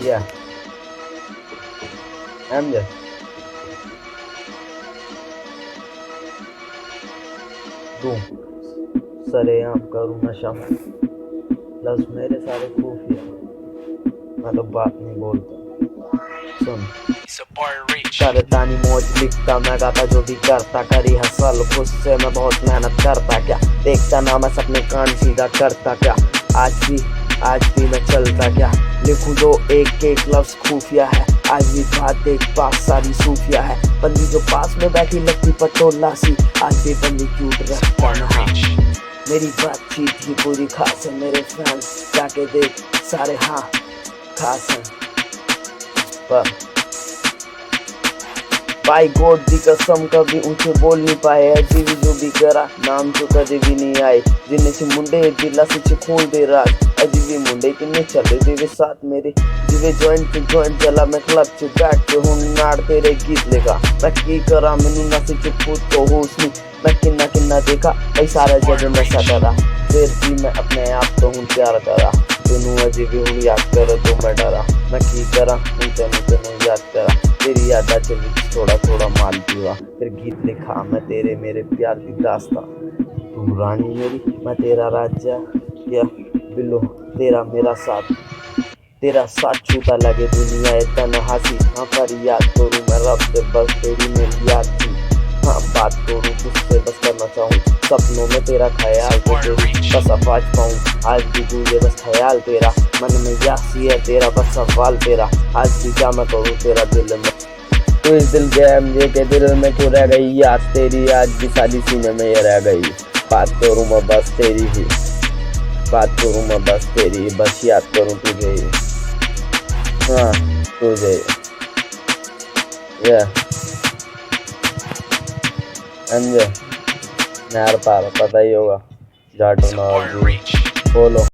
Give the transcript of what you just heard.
Yeah, समझे। तू सरेआम करूँ नशा प्लस मेरे सारे खुफिया, मैं तो बात नहीं बोलता। सुन सारे तानी मौज लिखता मैं, गाता जो भी करता, करी हसल खुद से मैं बहुत मेहनत करता, क्या देखता ना मैं सपने कान सीधा करता, क्या आज भी मैं चलता, क्या लिखूं जो एक एक लफ्ज खुफिया है, आज भी बात एक बात सारी सूफिया है, बंदी जो पास में बैठी लगती पटोला सी, आज भी बंदी क्यूट रखता नहा, मेरी बातचीत ही पूरी खास है, मेरे फैंस जाके देख सारे हाँ खास हैं, पर भाई गॉड दी कसम कभी ऊंचे बोल नहीं पाए, अजी भी जो भी करा नाम जो कदे भी नहीं आए, जिन्हें से मुंडे दिला से खोल दे राज, अजी भी मुंडे किन्ने चले दे साथ मेरे, जिवे जॉइंट जला मैं क्लब च बैठ के हूं नाड़ तेरे गीत लेगा, मैं की करा मैनू ना से चुप तो होश नहीं, मैं किन्ना देखा भाई सारा जग में सटरा, फिर भी मैं अपने आप तो हूं प्यार करा, तेनू अजी भी हूं याद कर तो मैं डरा, मैं की करा तेनू याद करा, तेरी यादा चली थोड़ा माल पीवा, फिर गीत लिखा मैं तेरे मेरे प्यार की दास्तां, तू रानी मेरी मैं तेरा राजा, या बिल्लो तेरा मेरा साथ, तेरा साथ छूटा लगे दुनिया इतना हंसी, हाँ पर याद करूँ मैं रब से बस तेरी मेरी याद थी, हाँ बात करूँ तुझसे बस करना चाहूँ, सपनों में तेरा ख्याल तो तेरी बस आवाज पाऊँ, आज भी तुझे बस ख्याल तेरा, मन में यासी है तेरा बस सवाल तेरा, आज भी क्या मैं करूँ तेरा दिल में, तो इस दिल के मुझे के दिल में क्यों रह गई याद तेरी, आज भी सारी सीने में ये रह गई, बात करूँ मैं बस तेरी ही, बात करूँ मैं बस तेरी, बस याद करूँ तुझे ही, हाँ तुझे ये समझे, नहर पार पता ही होगा जाटो ना बोलो।